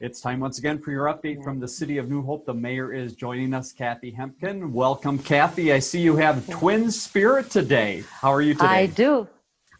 It's time once again for your update from the city of New Hope. The mayor is joining us, Kathi Hemken. Welcome, Kathi. I see you have twin spirit today. How are you today? I do.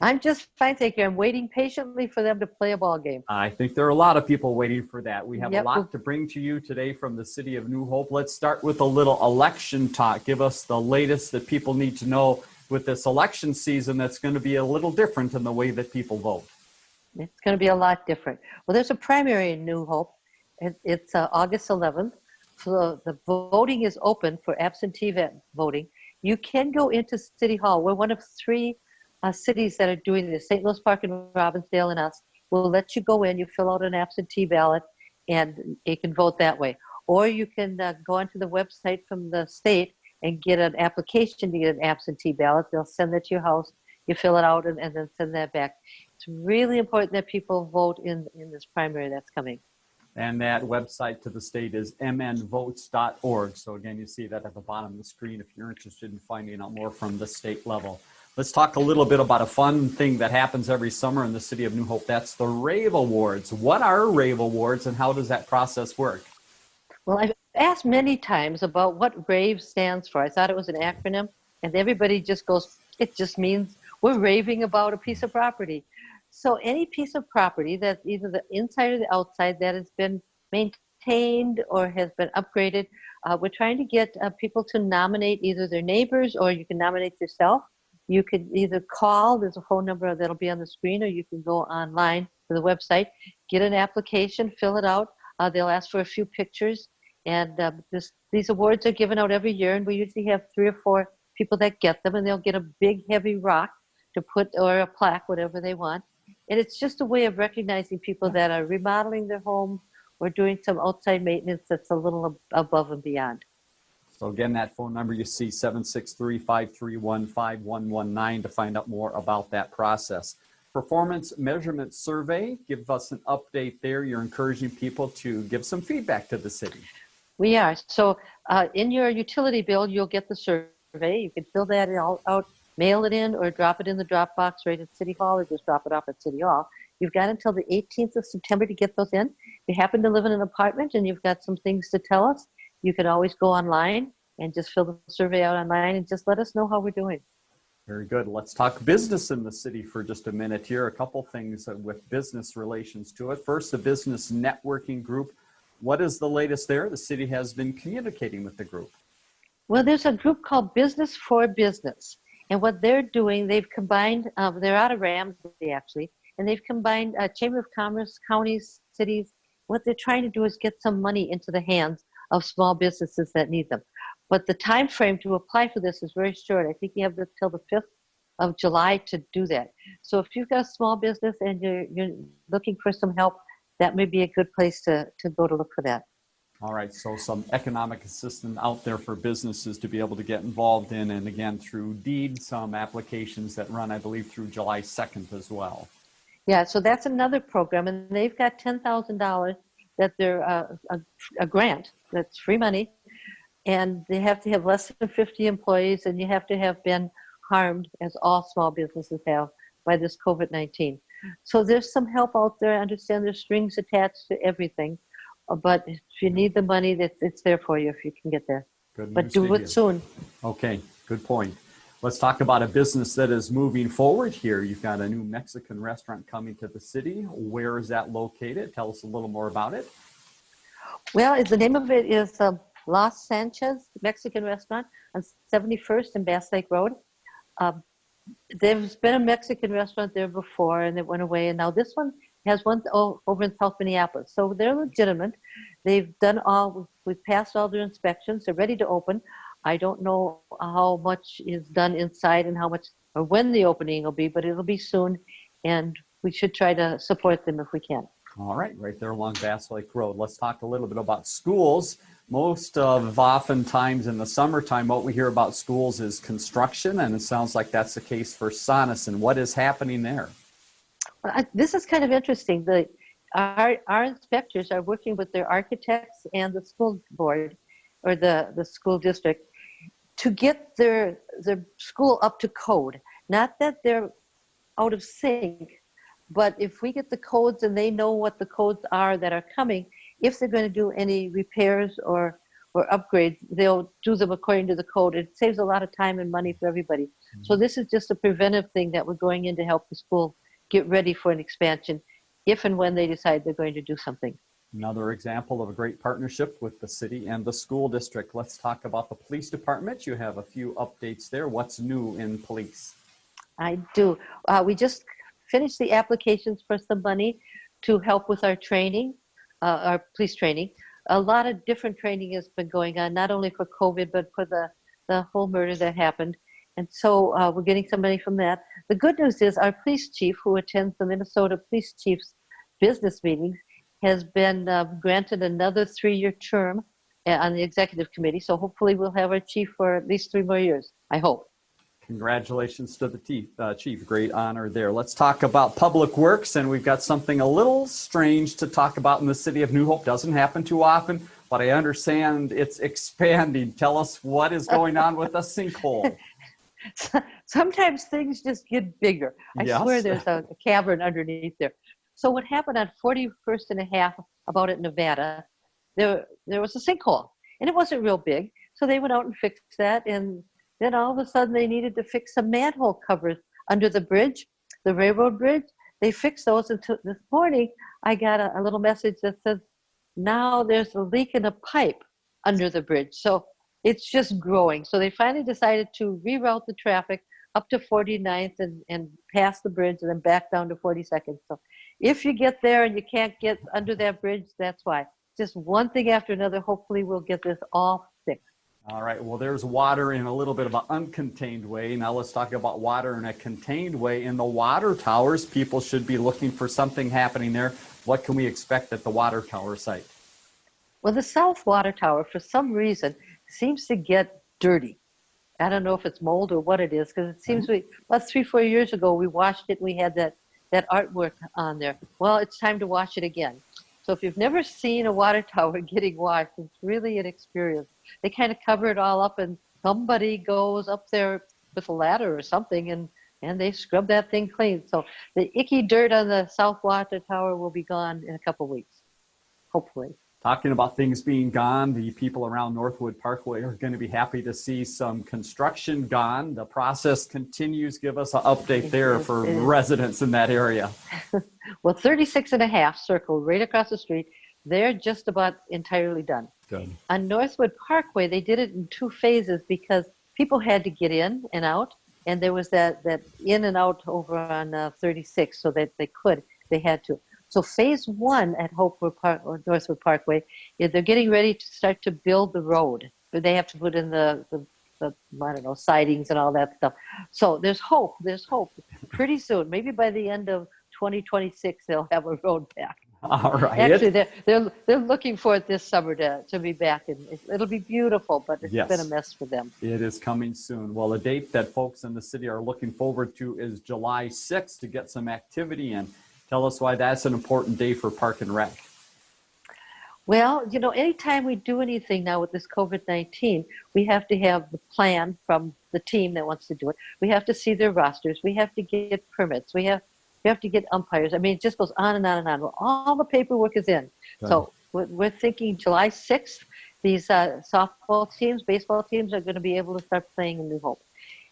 I'm just fine, thank you. I'm waiting patiently for them to play a ball game. I think there are a lot of people waiting for that. We have a lot to bring to you today from the city of New Hope. Let's start with a little election talk. Give us the latest that people need to know with this election season that's going to be a little different in the way that people vote. It's going to be a lot different. Well, there's a primary in New Hope. It's August 11th. So the voting is open for absentee voting. You can go into City Hall. We're one of three cities that are doing this. St. Louis Park and Robbinsdale and us will let you go in. You fill out an absentee ballot, and you can vote that way. Or you can go onto the website from the state and get an application to get an absentee ballot. They'll send it to your house. You fill it out and then send that back. It's really important that people vote in this primary that's coming. And that website to the state is mnvotes.org. So again, you see that at the bottom of the screen if you're interested in finding out more from the state level. Let's talk a little bit about a fun thing that happens every summer in the city of New Hope. That's the Rave Awards. What are Rave Awards and how does that process work? Well, I've asked many times about what RAVE stands for. I thought it was an acronym, and everybody just goes, it just means we're raving about a piece of property. So any piece of property that's either the inside or the outside that has been maintained or has been upgraded, we're trying to get people to nominate either their neighbors, or you can nominate yourself. You could either call, there's a phone number that'll be on the screen, or you can go online to the website, get an application, fill it out. They'll ask for a few pictures, and these awards are given out every year, and we usually have 3 or 4 people that get them, and they'll get a big heavy rock to put, or a plaque, whatever they want. And it's just a way of recognizing people that are remodeling their home or doing some outside maintenance that's a little above and beyond. So again, that phone number you see, 763-531-5119, to find out more about that process. Performance measurement survey, give us an update there. You're encouraging people to give some feedback to the city. We are. So in your utility bill, you'll get the survey. You can fill that out, mail it in, or drop it in the drop box right at City Hall, or just drop it off at City Hall. You've got until the 18th of September to get those in. If you happen to live in an apartment and you've got some things to tell us, you can always go online and just fill the survey out online and just let us know how we're doing. Very good. Let's talk business in the city for just a minute here. A couple things with business relations to it. First, the business networking group. What is the latest there? The city has been communicating with the group. Well, there's a group called Business for Business. And what they're doing, they've combined, they're out of Ramsey actually, and they've combined Chamber of Commerce, counties, cities. What they're trying to do is get some money into the hands of small businesses that need them. But the time frame to apply for this is very short. I think you have till the 5th of July to do that. So if you've got a small business and you're looking for some help, that may be a good place to go to look for that. All right, so some economic assistance out there for businesses to be able to get involved in, and again, through deed, some applications that run, I believe, through July 2nd as well. Yeah, so that's another program, and they've got $10,000 that they're a grant that's free money, and they have to have less than 50 employees, and you have to have been harmed, as all small businesses have, by this COVID-19. So there's some help out there. I understand there's strings attached to everything. But if you need the money, it's there for you if you can get there. But do it soon. Okay, good point. Let's talk about a business that is moving forward here. You've got a new Mexican restaurant coming to the city. Where is that located? Tell us a little more about it. Well, the name of it is Los Sanchez Mexican Restaurant on 71st and Bass Lake Road. There's been a Mexican restaurant there before, and it went away, and now this one has one over in South Minneapolis. So they're legitimate. We've passed all their inspections. They're ready to open. I don't know how much is done inside and how much, or when the opening will be, but it'll be soon, and we should try to support them if we can. All right, right there along Bass Lake Road. Let's talk a little bit about schools. Most of oftentimes in the summertime, what we hear about schools is construction, and it sounds like that's the case for Sonneson. What is happening there? This is kind of interesting. Our inspectors are working with their architects and the school board, or the school district, to get their school up to code. Not that they're out of sync, but if we get the codes and they know what the codes are that are coming, if they're going to do any repairs or upgrades, they'll do them according to the code. It saves a lot of time and money for everybody. So this is just a preventive thing that we're going in to help the school get ready for an expansion if and when they decide they're going to do something. Another example of a great partnership with the city and the school district. Let's talk about the police department. You have a few updates there. What's new in police? I do. We just finished the applications for some money to help with our training, our police training. A lot of different training has been going on, not only for COVID, but for the whole murder that happened. And so we're getting some money from that. The good news is our police chief, who attends the Minnesota Police Chiefs business meetings, has been granted another 3-year term on the executive committee. So hopefully we'll have our chief for at least 3 more years, I hope. Congratulations to the chief. Great honor there. Let's talk about public works, and we've got something a little strange to talk about in the city of New Hope. Doesn't happen too often, but I understand it's expanding. Tell us what is going on with the sinkhole. Sometimes things just get bigger. I swear there's a cavern underneath there. So what happened on 41st and a half, about at Nevada, there was a sinkhole, and it wasn't real big. So they went out and fixed that, and then all of a sudden they needed to fix some manhole covers under the bridge, the railroad bridge. They fixed those until this morning I got a little message that says, now there's a leak in a pipe under the bridge. So it's just growing. So they finally decided to reroute the traffic up to 49th and past the bridge and then back down to 42nd. So if you get there and you can't get under that bridge, that's why. Just one thing after another. Hopefully we'll get this all fixed. All right, well, there's water in a little bit of an uncontained way. Now let's talk about water in a contained way. In the water towers, people should be looking for something happening there. What can we expect at the water tower site? Well, the South Water Tower, for some reason, seems to get dirty. I don't know if it's mold or what it is, because it seems about 3-4 years ago, we washed it. We had that artwork on there. Well, it's time to wash it again. So if you've never seen a water tower getting washed, it's really an experience. They kind of cover it all up, and somebody goes up there with a ladder or something, and they scrub that thing clean. So the icky dirt on the South Water Tower will be gone in a couple weeks, hopefully. Talking about things being gone, the people around Northwood Parkway are going to be happy to see some construction gone. The process continues. Give us an update there for residents in that area. Well, 36 and a half circle right across the street. They're just about entirely done. Good. On Northwood Parkway, they did it in 2 phases because people had to get in and out, and there was that in and out over on 36, so that they had to. So phase 1 at Northwood Parkway, they're getting ready to start to build the road, but they have to put in the I don't know, sidings and all that stuff. So there's hope. Pretty soon, maybe by the end of 2026, they'll have a road back. All right. Actually, they're looking for it this summer to be back, and it'll be beautiful, but it's been a mess for them. It is coming soon. Well, a date that folks in the city are looking forward to is July 6th to get some activity in. Tell us why that's an important day for Park and Rec. Well, anytime we do anything now with this COVID-19, we have to have the plan from the team that wants to do it. We have to see their rosters. We have to get permits. We have to get umpires. I mean, it just goes on and on and on. Well, all the paperwork is in. Good. So we're thinking July 6th, these softball teams, baseball teams are going to be able to start playing in New Hope.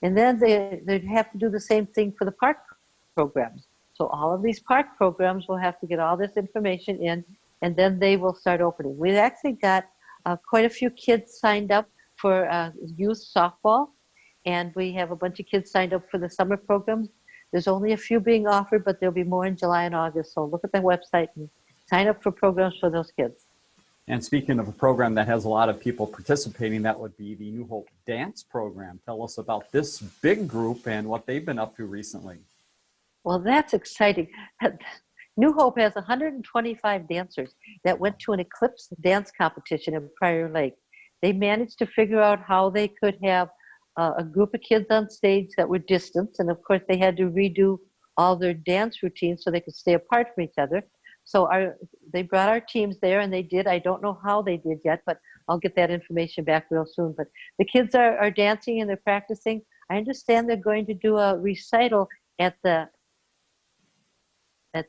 And then they have to do the same thing for the park programs. So all of these park programs will have to get all this information in, and then they will start opening. We've actually got quite a few kids signed up for youth softball, and we have a bunch of kids signed up for the summer programs. There's only a few being offered, but there'll be more in July and August. So look at the website and sign up for programs for those kids. And speaking of a program that has a lot of people participating, that would be the New Hope Dance Program. Tell us about this big group and what they've been up to recently. Well, that's exciting. New Hope has 125 dancers that went to an Eclipse dance competition in Prior Lake. They managed to figure out how they could have a group of kids on stage that were distant, and of course they had to redo all their dance routines so they could stay apart from each other. So they brought our teams there, and they did. I don't know how they did yet, but I'll get that information back real soon. But the kids are dancing and they're practicing. I understand they're going to do a recital at the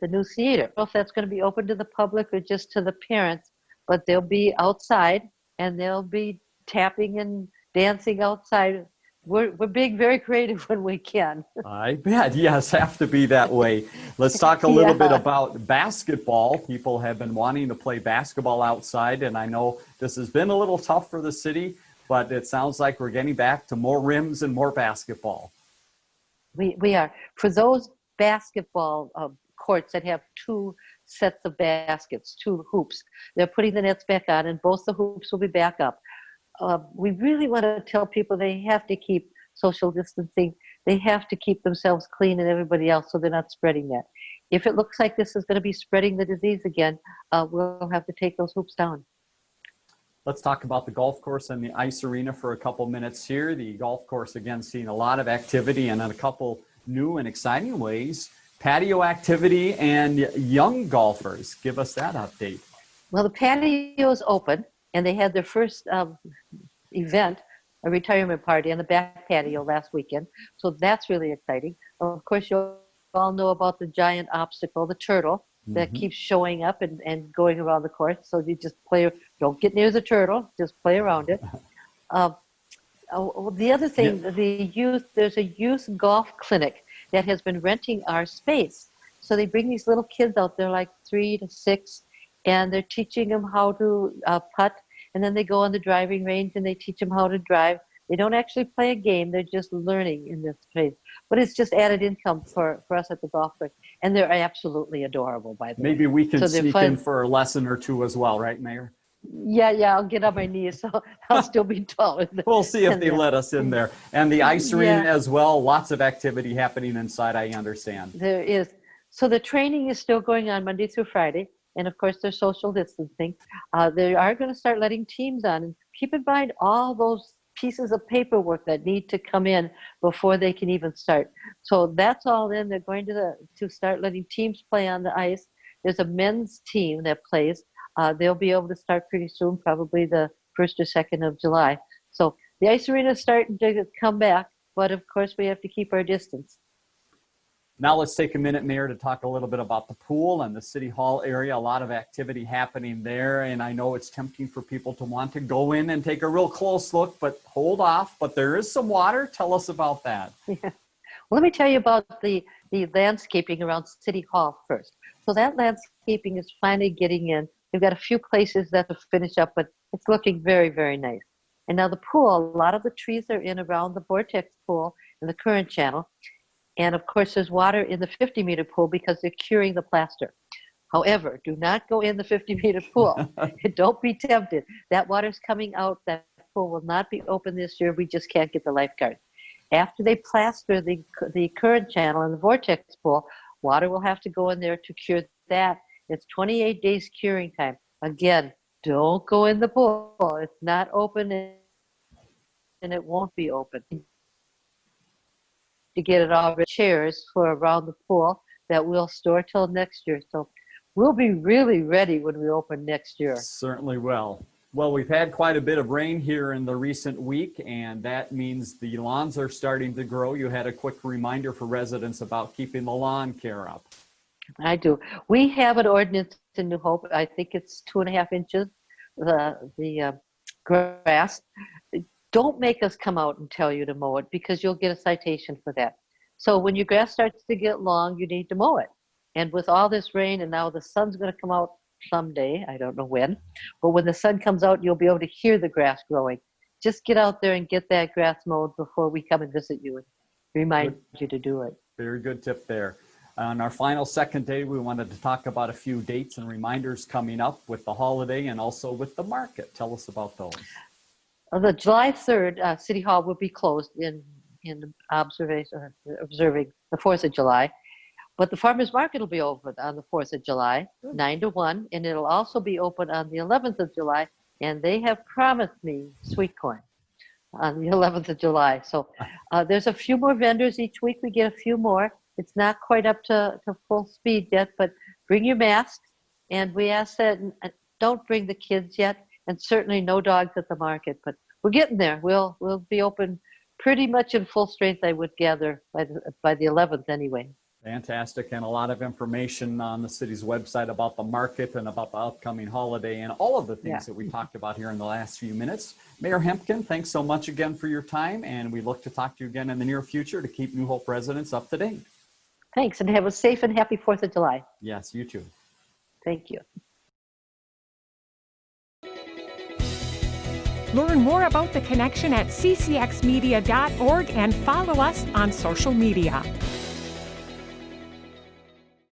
new theater. I don't know if that's going to be open to the public or just to the parents, but they'll be outside and they'll be tapping and dancing outside. We're being very creative when we can. I bet. Yes, have to be that way. Let's talk a little bit Yeah. about basketball. People have been wanting to play basketball outside, and I know this has been a little tough for the city, but it sounds like we're getting back to more rims and more basketball. We are. For those basketball courts that have two sets of baskets, two hoops, they're putting the nets back on, and both the hoops will be back up. We really want to tell people they have to keep social distancing. They have to keep themselves clean and everybody else so they're not spreading that. If it looks like this is going to be spreading the disease again, we'll have to take those hoops down. Let's talk about the golf course and the ice arena for a couple minutes here. The golf course, again, seeing a lot of activity and in a couple new and exciting ways. Patio activity and young golfers. Give us that update. Well, the patio is open, and they had their first event, a retirement party on the back patio last weekend. So that's really exciting. Of course, you all know about the giant obstacle, the turtle, that keeps showing up and going around the course. So you just play, don't get near the turtle, just play around it. The other thing, there's a youth golf clinic that has been renting our space. So they bring these little kids out there, like 3 to 6, and they're teaching them how to putt, and then they go on the driving range and they teach them how to drive. They don't actually play a game, they're just learning in this place. But it's just added income for us at the golf course. And they're absolutely adorable, by the way. Maybe we can So sneak in for a lesson or two as well, right, Mayor? Yeah, I'll get on my knees, so I'll still be taller. We'll see if they let us in there. And the ice arena as well, lots of activity happening inside, I understand. There is. So the training is still going on Monday through Friday. And of course, there's social distancing. They are going to start letting teams on. And keep in mind all those pieces of paperwork that need to come in before they can even start. So that's all in. They're going to start letting teams play on the ice. There's a men's team that plays. They'll be able to start pretty soon, probably the 1st or 2nd of July. So the ice arena is starting to come back, but of course we have to keep our distance. Now let's take a minute, Mayor, to talk a little bit about the pool and the City Hall area. A lot of activity happening there, and I know it's tempting for people to want to go in and take a real close look, but hold off. But there is some water. Tell us about that. Yeah. Well, let me tell you about the landscaping around City Hall first. So that landscaping is finally getting in. We've got a few places that to finish up, but it's looking very, very nice. And now the pool, a lot of the trees are in around the vortex pool and the current channel. And of course, there's water in the 50-meter pool because they're curing the plaster. However, do not go in the 50-meter pool. Don't be tempted. That water's coming out. That pool will not be open this year. We just can't get the lifeguards. After they plaster the current channel and the vortex pool, water will have to go in there to cure that. It's 28 days curing time. Again, don't go in the pool. It's not open and it won't be open. To get it all chairs for around the pool that we'll store till next year. So we'll be really ready when we open next year. Certainly will. Well, we've had quite a bit of rain here in the recent week, and that means the lawns are starting to grow. You had a quick reminder for residents about keeping the lawn care up. I do. We have an ordinance in New Hope. I think it's 2.5 inches, the grass. Don't make us come out and tell you to mow it because you'll get a citation for that. So when your grass starts to get long, you need to mow it. And with all this rain, and now the sun's going to come out someday, I don't know when, but when the sun comes out, you'll be able to hear the grass growing. Just get out there and get that grass mowed before we come and visit you and remind you to do it. Very good tip there. On our final second day, we wanted to talk about a few dates and reminders coming up with the holiday and also with the market. Tell us about those. The July 3rd, City Hall will be closed in observing the 4th of July. But the farmers market will be open on the 4th of July, 9 to 1, and it'll also be open on the 11th of July. And they have promised me sweet corn on the 11th of July. So there's a few more vendors each week. We get a few more. It's not quite up to full speed yet, but bring your masks. And we ask that don't bring the kids yet, and certainly no dogs at the market. But we're getting there. We'll be open pretty much in full strength, I would gather, by the 11th anyway. Fantastic, and a lot of information on the city's website about the market and about the upcoming holiday and all of the things that we talked about here in the last few minutes. Mayor Hemken, thanks so much again for your time, and we look to talk to you again in the near future to keep New Hope residents up to date. Thanks, and have a safe and happy 4th of July. Yes, you too. Thank you. Learn more about The Connection at ccxmedia.org and follow us on social media.